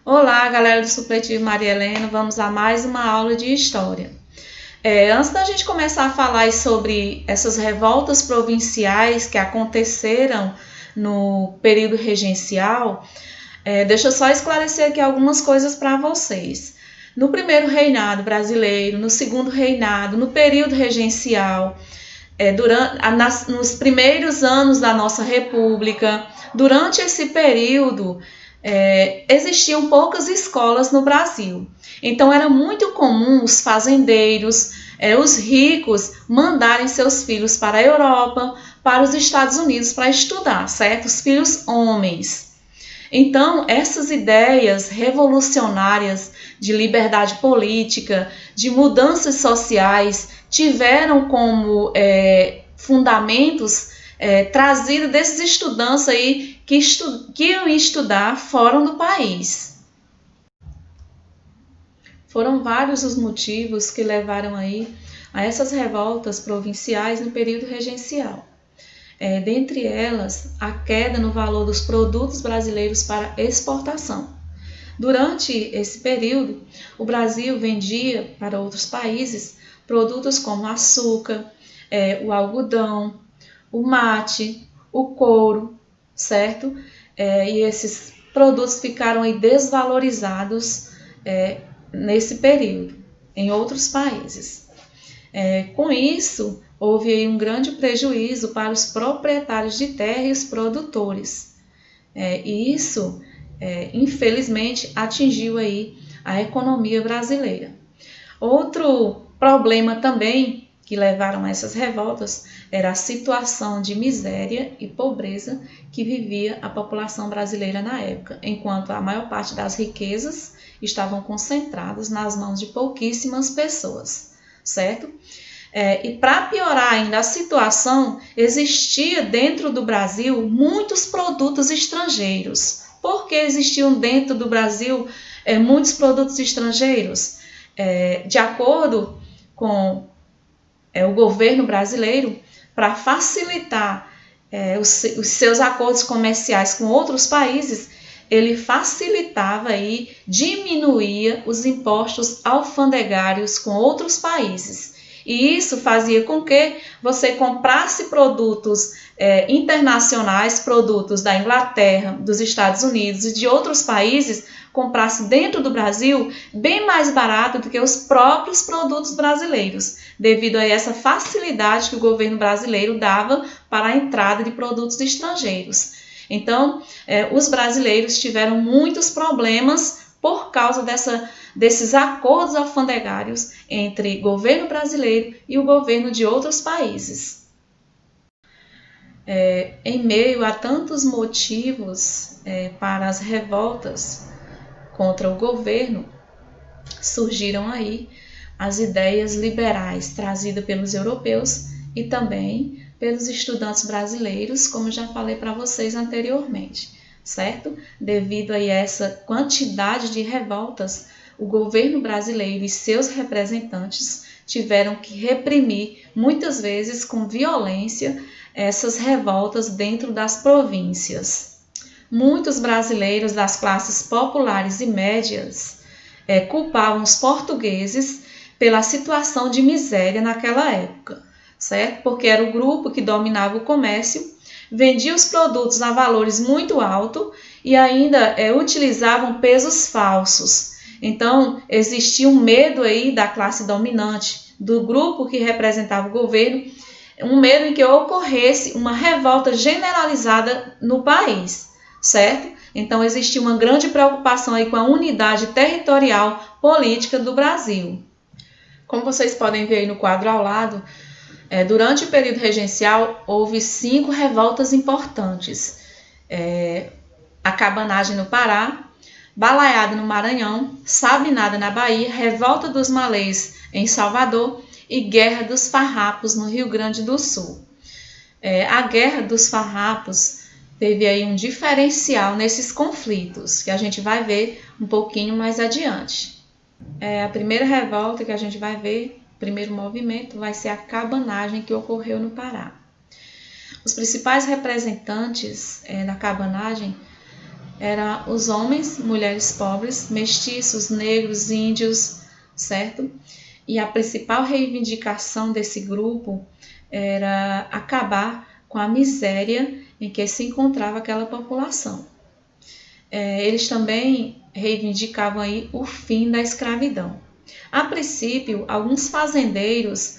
Olá, galera do Supletivo Maria Helena, vamos a mais uma aula de História. Antes da gente começar a falar sobre essas revoltas provinciais que aconteceram no período regencial, deixa eu só esclarecer aqui algumas coisas para vocês. No primeiro reinado brasileiro, no segundo reinado, no período regencial, nos primeiros anos da nossa república, durante esse período, existiam poucas escolas no Brasil. Então era muito comum os fazendeiros, os ricos, mandarem seus filhos para a Europa, para os Estados Unidos para estudar, certo? Os filhos homens. Então, essas ideias revolucionárias de liberdade política, de mudanças sociais, tiveram como fundamentos trazidos desses estudantes aí que iam estudar fora do país. Foram vários os motivos que levaram aí a essas revoltas provinciais no período regencial. Dentre elas, a queda no valor dos produtos brasileiros para exportação. Durante esse período, o Brasil vendia para outros países produtos como açúcar, o algodão, o mate, o couro, certo? E esses produtos ficaram aí desvalorizados nesse período, em outros países. Com isso, houve aí um grande prejuízo para os proprietários de terra e os produtores. E isso, infelizmente, atingiu aí a economia brasileira. Outro problema também que levaram a essas revoltas era a situação de miséria e pobreza que vivia a população brasileira na época, enquanto a maior parte das riquezas estavam concentradas nas mãos de pouquíssimas pessoas, certo? E para piorar ainda a situação, existia dentro do Brasil muitos produtos estrangeiros. Por que existiam dentro do Brasil muitos produtos estrangeiros? De acordo com o governo brasileiro, para facilitar os seus acordos comerciais com outros países, ele facilitava e diminuía os impostos alfandegários com outros países. E isso fazia com que você comprasse produtos internacionais, produtos da Inglaterra, dos Estados Unidos e de outros países, comprasse dentro do Brasil bem mais barato do que os próprios produtos brasileiros, devido a essa facilidade que o governo brasileiro dava para a entrada de produtos estrangeiros. Então, os brasileiros tiveram muitos problemas por causa desses acordos alfandegários entre o governo brasileiro e o governo de outros países. Em meio a tantos motivos para as revoltas contra o governo, surgiram aí as ideias liberais trazidas pelos europeus e também pelos estudantes brasileiros, como já falei para vocês anteriormente, certo? Devido a essa quantidade de revoltas, o governo brasileiro e seus representantes tiveram que reprimir, muitas vezes com violência, essas revoltas dentro das províncias. Muitos brasileiros das classes populares e médias culpavam os portugueses pela situação de miséria naquela época, certo? Porque era o grupo que dominava o comércio, vendia os produtos a valores muito altos e ainda utilizavam pesos falsos. Então, existia um medo aí da classe dominante, do grupo que representava o governo, um medo em que ocorresse uma revolta generalizada no país, certo? Então, existia uma grande preocupação aí com a unidade territorial política do Brasil. Como vocês podem ver aí no quadro ao lado, durante o período regencial, houve 5 revoltas importantes. A Cabanagem no Pará, Balaiada no Maranhão, Sabinada na Bahia, Revolta dos Malês em Salvador e Guerra dos Farrapos no Rio Grande do Sul. A Guerra dos Farrapos teve aí um diferencial nesses conflitos, que a gente vai ver um pouquinho mais adiante. A primeira revolta que a gente vai ver, o primeiro movimento, vai ser a cabanagem que ocorreu no Pará. Os principais representantes da cabanagem eram os homens, mulheres pobres, mestiços, negros, índios, certo? E a principal reivindicação desse grupo era acabar com a miséria em que se encontrava aquela população. Eles também reivindicavam aí o fim da escravidão. A princípio, alguns fazendeiros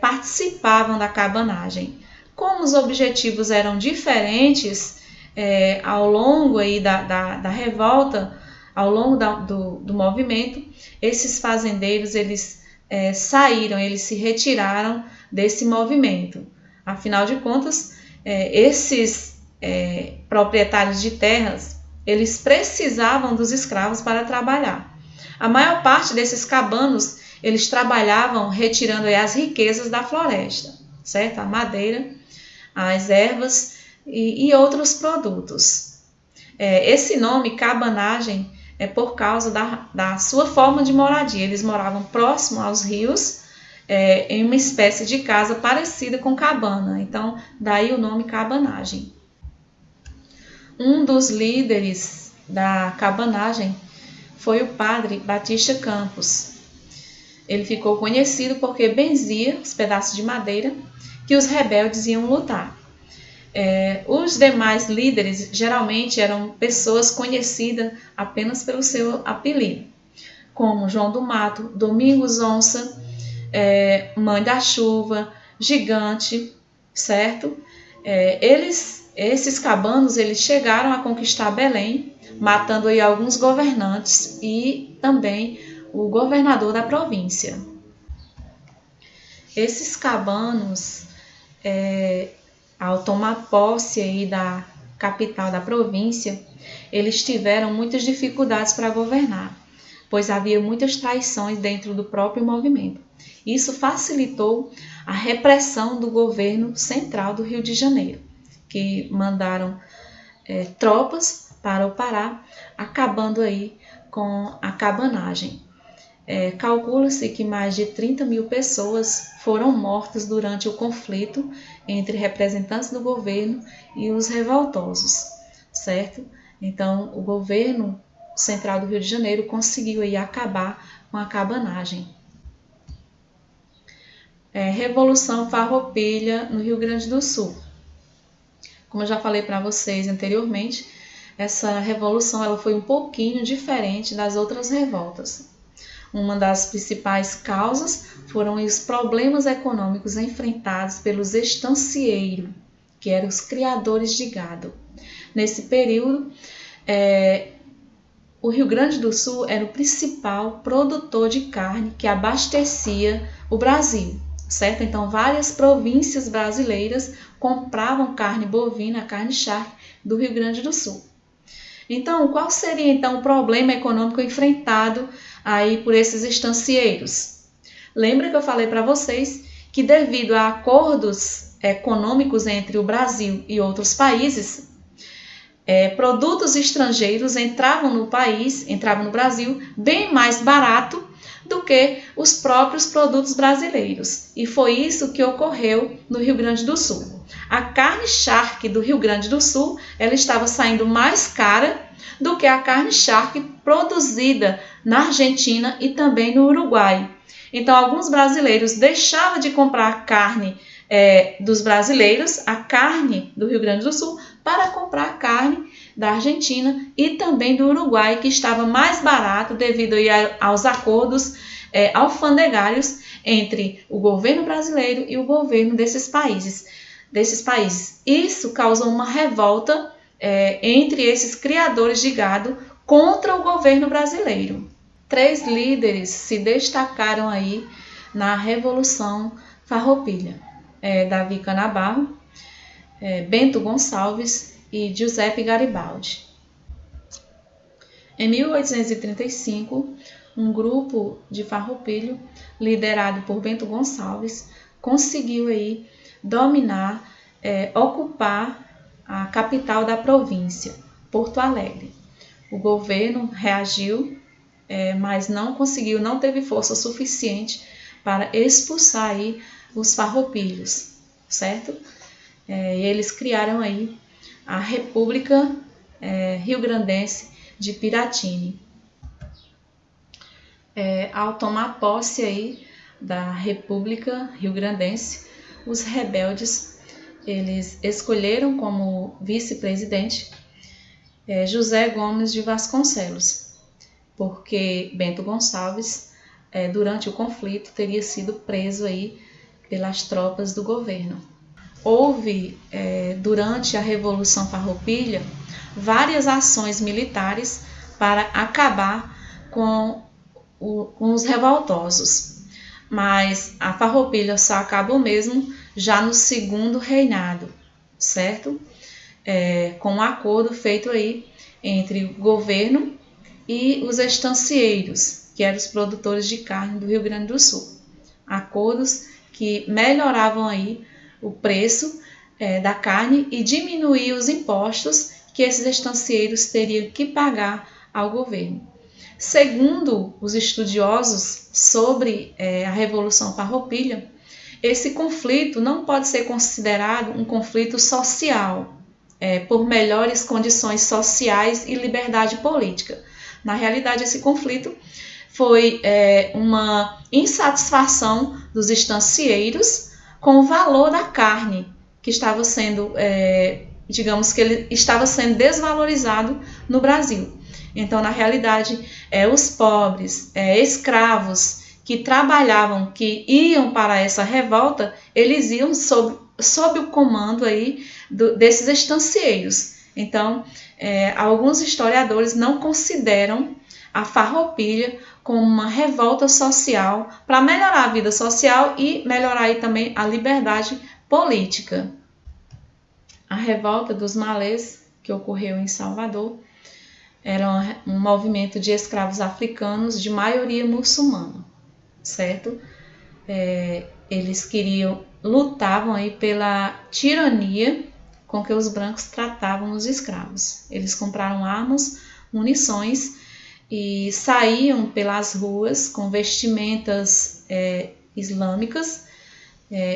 participavam da cabanagem. Como os objetivos eram diferentes, ao longo aí da revolta, ao longo do movimento, esses fazendeiros eles saíram, eles se retiraram desse movimento. Afinal de contas, esses proprietários de terras, eles precisavam dos escravos para trabalhar. A maior parte desses cabanos, eles trabalhavam retirando as riquezas da floresta, certo? A madeira, as ervas e outros produtos. Esse nome, cabanagem, é por causa da sua forma de moradia. Eles moravam próximo aos rios, em uma espécie de casa parecida com cabana. Então, daí o nome cabanagem. Um dos líderes da cabanagem foi o padre Batista Campos. Ele ficou conhecido porque benzia os pedaços de madeira que os rebeldes iam lutar. Os demais líderes geralmente eram pessoas conhecidas apenas pelo seu apelido, como João do Mato, Domingos Onça, Mãe da Chuva, Gigante, certo? Esses cabanos eles chegaram a conquistar Belém, matando aí alguns governantes e também o governador da província. Esses cabanos, ao tomar posse aí da capital da província, eles tiveram muitas dificuldades para governar, pois havia muitas traições dentro do próprio movimento. Isso facilitou a repressão do governo central do Rio de Janeiro, que mandaram tropas para o Pará, acabando aí com a cabanagem. Calcula-se que mais de 30 mil pessoas foram mortas durante o conflito entre representantes do governo e os revoltosos, certo? Então, o governo central do Rio de Janeiro conseguiu aí acabar com a cabanagem. Revolução Farroupilha no Rio Grande do Sul. Como eu já falei para vocês anteriormente, essa revolução ela foi um pouquinho diferente das outras revoltas. Uma das principais causas foram os problemas econômicos enfrentados pelos estancieiros, que eram os criadores de gado. Nesse período, o Rio Grande do Sul era o principal produtor de carne que abastecia o Brasil, certo? Então, várias províncias brasileiras compravam carne bovina, carne charque do Rio Grande do Sul. Então, qual seria então o problema econômico enfrentado aí por esses estancieiros? Lembra que eu falei para vocês que devido a acordos econômicos entre o Brasil e outros países, produtos estrangeiros entravam no Brasil bem mais barato do que os próprios produtos brasileiros. E foi isso que ocorreu no Rio Grande do Sul. A carne charque do Rio Grande do Sul, ela estava saindo mais cara do que a carne charque produzida na Argentina e também no Uruguai. Então, alguns brasileiros deixavam de comprar a carne dos brasileiros, a carne do Rio Grande do Sul, para comprar a carne da Argentina e também do Uruguai, que estava mais barato devido aos acordos alfandegários entre o governo brasileiro e o governo desses países. Isso causou uma revolta entre esses criadores de gado contra o governo brasileiro. 3 líderes se destacaram aí na Revolução Farroupilha: Davi Canabarro, Bento Gonçalves e Giuseppe Garibaldi. Em 1835, um grupo de farroupilho, liderado por Bento Gonçalves, conseguiu aí dominar, ocupar a capital da província, Porto Alegre. O governo reagiu, mas não teve força suficiente para expulsar aí os farroupilhos, certo? Eles criaram aí a República rio-grandense de Piratini. Ao tomar posse aí da República Rio-Grandense, os rebeldes eles escolheram como vice-presidente José Gomes de Vasconcelos, porque Bento Gonçalves, durante o conflito, teria sido preso aí pelas tropas do governo. Houve, durante a Revolução Farroupilha, várias ações militares para acabar com os revoltosos, mas a Farroupilha só acabou mesmo já no segundo reinado, certo? Com um acordo feito aí entre o governo e os estancieiros, que eram os produtores de carne do Rio Grande do Sul. Acordos que melhoravam aí o preço da carne e diminuíam os impostos que esses estancieiros teriam que pagar ao governo. Segundo os estudiosos sobre a Revolução Farroupilha, esse conflito não pode ser considerado um conflito social, por melhores condições sociais e liberdade política. Na realidade, esse conflito foi uma insatisfação dos estancieiros com o valor da carne, que estava sendo, digamos que ele estava sendo desvalorizado no Brasil. Então, na realidade, os pobres, escravos que trabalhavam, que iam para essa revolta, eles iam sob o comando aí desses estancieiros. Então, alguns historiadores não consideram a Farroupilha como uma revolta social para melhorar a vida social e melhorar aí também a liberdade política. A revolta dos malês, que ocorreu em Salvador, era um movimento de escravos africanos de maioria muçulmana, certo? Eles lutavam aí pela tirania com que os brancos tratavam os escravos. Eles compraram armas, munições e saíam pelas ruas com vestimentas islâmicas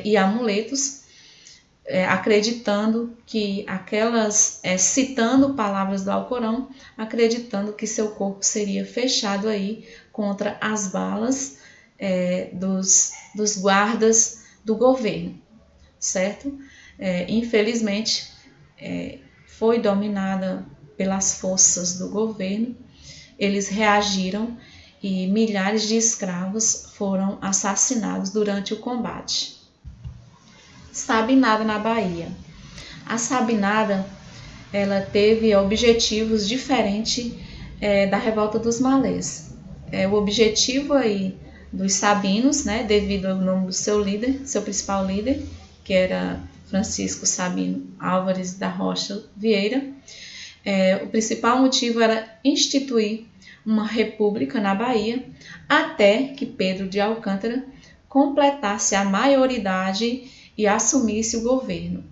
e amuletos, acreditando que citando palavras do Alcorão, acreditando que seu corpo seria fechado aí contra as balas dos guardas do governo, certo? Infelizmente, foi dominada pelas forças do governo, eles reagiram e milhares de escravos foram assassinados durante o combate. Sabinada na Bahia. A Sabinada, ela teve objetivos diferentes da revolta dos malês. O objetivo aí dos sabinos, devido ao nome do seu líder, seu principal líder, que era Francisco Sabino Álvares da Rocha Vieira, o principal motivo era instituir uma república na Bahia até que Pedro de Alcântara completasse a maioridade e assumisse o governo.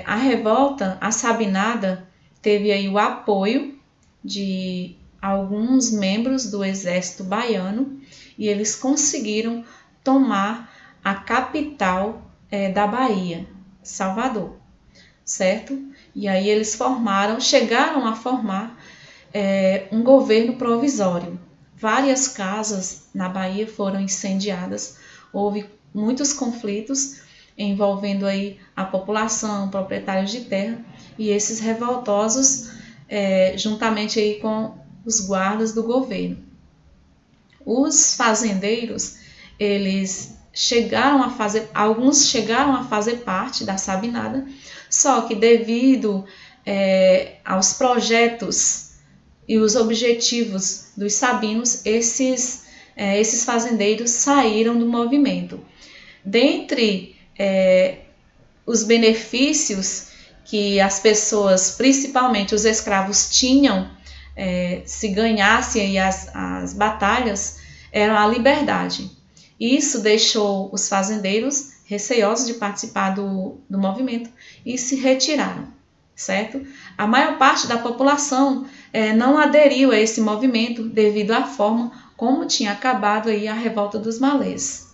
A revolta, a Sabinada, teve aí o apoio de alguns membros do exército baiano e eles conseguiram tomar a capital da Bahia, Salvador, certo? E aí eles chegaram a formar um governo provisório. Várias casas na Bahia foram incendiadas, houve muitos conflitos envolvendo aí a população, proprietários de terra e esses revoltosos juntamente aí com os guardas do governo. Os fazendeiros, alguns chegaram a fazer parte da Sabinada, só que devido aos projetos e os objetivos dos sabinos, esses fazendeiros saíram do movimento. Dentre os benefícios que as pessoas, principalmente os escravos, tinham se ganhassem aí as batalhas, era a liberdade. Isso deixou os fazendeiros receosos de participar do movimento e se retiraram, certo? A maior parte da população não aderiu a esse movimento devido à forma como tinha acabado aí a revolta dos malês.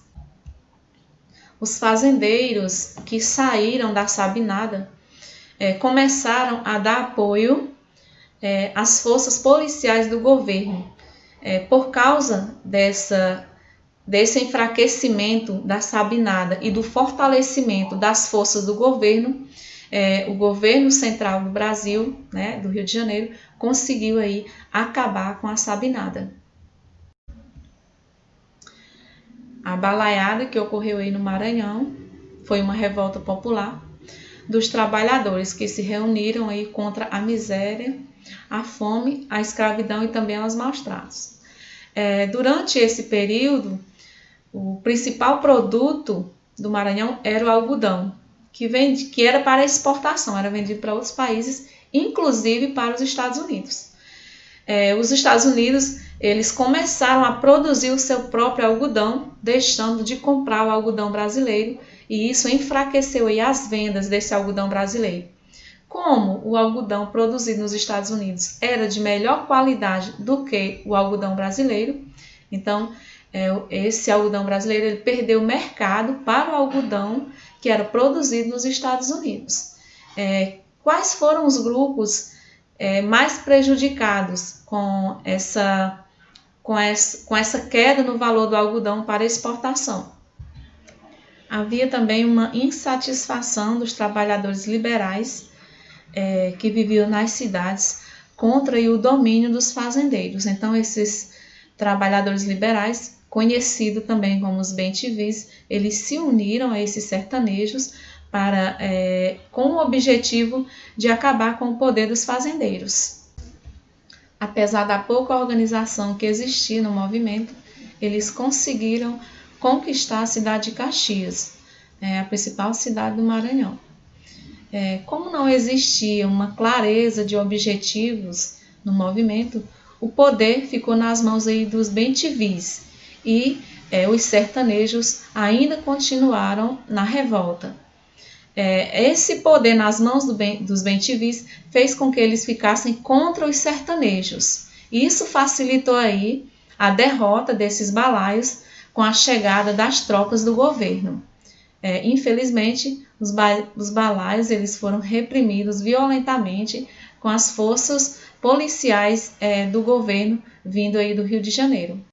Os fazendeiros que saíram da Sabinada começaram a dar apoio às forças policiais do governo. Por causa desse enfraquecimento da Sabinada e do fortalecimento das forças do governo, o governo central do Brasil, né, do Rio de Janeiro, conseguiu aí acabar com a Sabinada. A balaiada que ocorreu aí no Maranhão foi uma revolta popular dos trabalhadores que se reuniram aí contra a miséria, a fome, a escravidão e também os maus tratos. Durante esse período, o principal produto do Maranhão era o algodão, que era para exportação, era vendido para outros países, inclusive para os Estados Unidos. Os Estados Unidos, eles começaram a produzir o seu próprio algodão, deixando de comprar o algodão brasileiro, e isso enfraqueceu aí as vendas desse algodão brasileiro. Como o algodão produzido nos Estados Unidos era de melhor qualidade do que o algodão brasileiro, então esse algodão brasileiro ele perdeu o mercado para o algodão que era produzido nos Estados Unidos. Quais foram os grupos mais prejudicados com essa queda no valor do algodão para exportação? Havia também uma insatisfação dos trabalhadores liberais que viviam nas cidades contra o domínio dos fazendeiros. Então, esses trabalhadores liberais, conhecidos também como os bem-te-vis, eles se uniram a esses sertanejos com o objetivo de acabar com o poder dos fazendeiros. Apesar da pouca organização que existia no movimento, eles conseguiram conquistar a cidade de Caxias, a principal cidade do Maranhão. Como não existia uma clareza de objetivos no movimento, o poder ficou nas mãos aí dos bem-te-vis e os sertanejos ainda continuaram na revolta. Esse poder nas mãos dos bem-te-vis fez com que eles ficassem contra os sertanejos. Isso facilitou aí a derrota desses balaios com a chegada das tropas do governo. Infelizmente, os balaios eles foram reprimidos violentamente com as forças policiais do governo vindo aí do Rio de Janeiro.